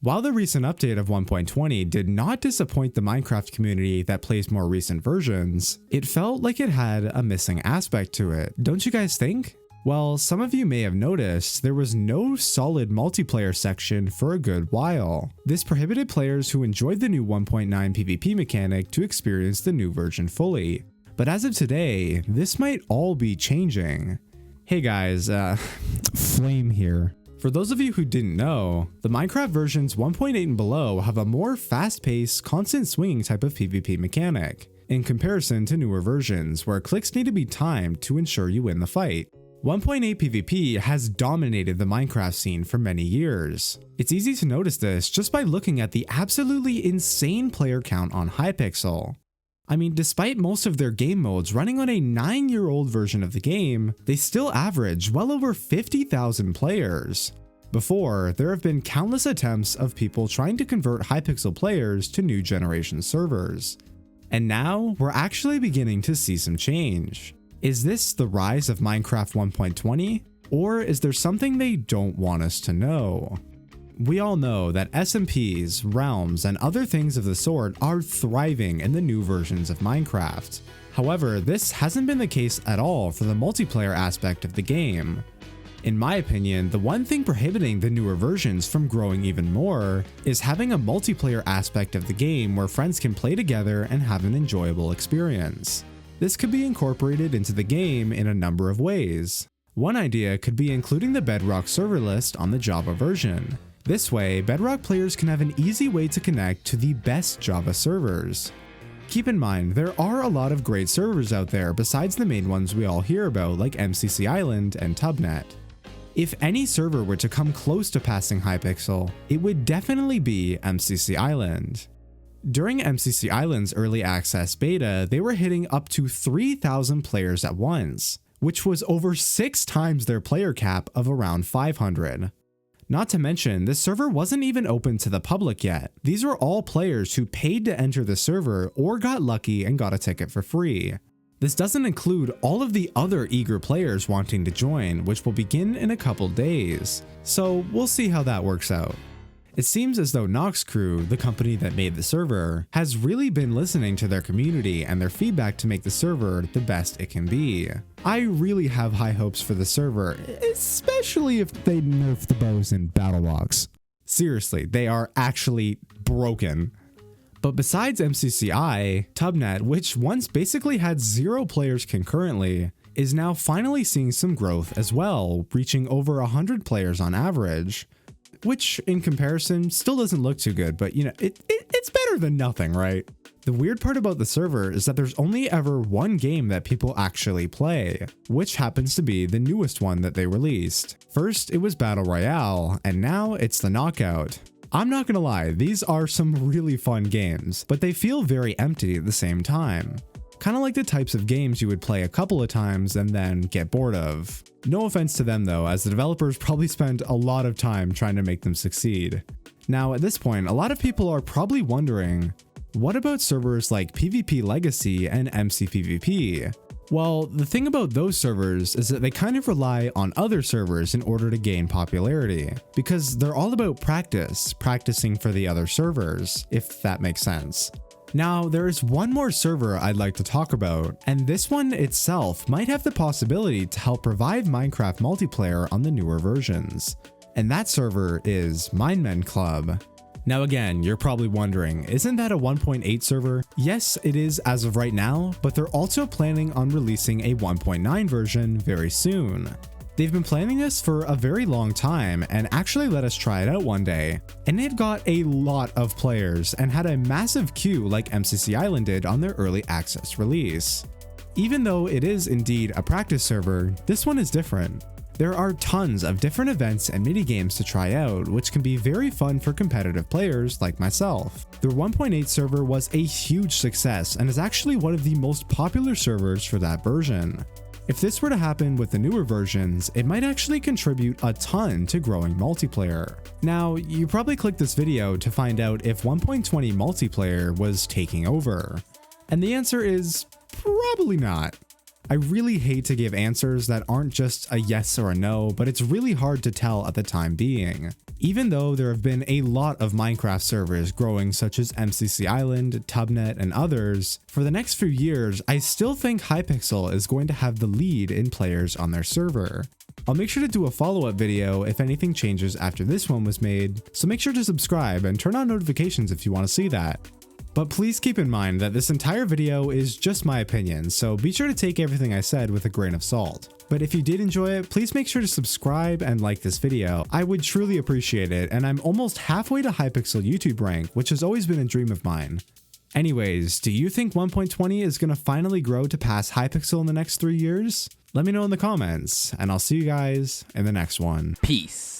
While the recent update of 1.20 did not disappoint the Minecraft community that plays more recent versions, it felt like it had a missing aspect to it, don't you guys think? Well, some of you may have noticed there was no solid multiplayer section for a good while. This prohibited players who enjoyed the new 1.9 PvP mechanic to experience the new version fully. But as of today, this might all be changing. Hey guys, Flxme here. For those of you who didn't know, the Minecraft versions 1.8 and below have a more fast-paced, constant swinging type of PvP mechanic, in comparison to newer versions where clicks need to be timed to ensure you win the fight. 1.8 PvP has dominated the Minecraft scene for many years. It's easy to notice this just by looking at the absolutely insane player count on Hypixel. I mean, despite most of their game modes running on a 9-year-old version of the game, they still average well over 50,000 players. Before, there have been countless attempts of people trying to convert Hypixel players to new generation servers. And now, we're actually beginning to see some change. Is this the rise of Minecraft 1.20? Or is there something they don't want us to know? We all know that SMPs, realms, and other things of the sort are thriving in the new versions of Minecraft. However, this hasn't been the case at all for the multiplayer aspect of the game. In my opinion, the one thing prohibiting the newer versions from growing even more is having a multiplayer aspect of the game where friends can play together and have an enjoyable experience. This could be incorporated into the game in a number of ways. One idea could be including the Bedrock server list on the Java version. This way, Bedrock players can have an easy way to connect to the best Java servers. Keep in mind, there are a lot of great servers out there besides the main ones we all hear about like MCC Island and Tubnet. If any server were to come close to passing Hypixel, it would definitely be MCC Island. During MCC Island's early access beta, they were hitting up to 3,000 players at once, which was over 6 times their player cap of around 500. Not to mention, this server wasn't even open to the public yet. These were all players who paid to enter the server or got lucky and got a ticket for free. This doesn't include all of the other eager players wanting to join, which will begin in a couple days. So we'll see how that works out. It seems as though Nox Crew, the company that made the server, has really been listening to their community and their feedback to make the server the best it can be. I really have high hopes for the server, especially if they nerf the bows in battle logs. Seriously, they are actually broken. But besides MCCI, Tubnet, which once basically had 0 players concurrently, is now finally seeing some growth as well, reaching over 100 players on average. Which, in comparison, still doesn't look too good, but you know, it's better than nothing, right? The weird part about the server is that there's only ever one game that people actually play, which happens to be the newest one that they released. First, it was Battle Royale, and now it's the Knockout. I'm not gonna lie, these are some really fun games, but they feel very empty at the same time. Kinda like the types of games you would play a couple of times and then get bored of. No offense to them though, as the developers probably spent a lot of time trying to make them succeed. Now at this point, a lot of people are probably wondering, what about servers like PvP Legacy and MCPvP? Well, the thing about those servers is that they kind of rely on other servers in order to gain popularity, because they're all about practicing for the other servers, if that makes sense. Now, there is one more server I'd like to talk about, and this one itself might have the possibility to help revive Minecraft multiplayer on the newer versions. And that server is Minemen Club. Now again, you're probably wondering, isn't that a 1.8 server? Yes, it is as of right now, but they're also planning on releasing a 1.9 version very soon. They've been planning this for a very long time and actually let us try it out one day. And it got a lot of players and had a massive queue like MCC Island did on their early access release. Even though it is indeed a practice server, this one is different. There are tons of different events and minigames to try out, which can be very fun for competitive players like myself. Their 1.8 server was a huge success and is actually one of the most popular servers for that version. If this were to happen with the newer versions, it might actually contribute a ton to growing multiplayer. Now, you probably clicked this video to find out if 1.20 multiplayer was taking over. And the answer is probably not. I really hate to give answers that aren't just a yes or a no, but it's really hard to tell at the time being. Even though there have been a lot of Minecraft servers growing such as MCC Island, Tubnet, and others, for the next few years, I still think Hypixel is going to have the lead in players on their server. I'll make sure to do a follow-up video if anything changes after this one was made, so make sure to subscribe and turn on notifications if you want to see that. But please keep in mind that this entire video is just my opinion, so be sure to take everything I said with a grain of salt. But if you did enjoy it, please make sure to subscribe and like this video. I would truly appreciate it, and I'm almost halfway to Hypixel YouTube rank, which has always been a dream of mine. Anyways, do you think 1.20 is going to finally grow to pass Hypixel in the next 3 years? Let me know in the comments, and I'll see you guys in the next one. Peace.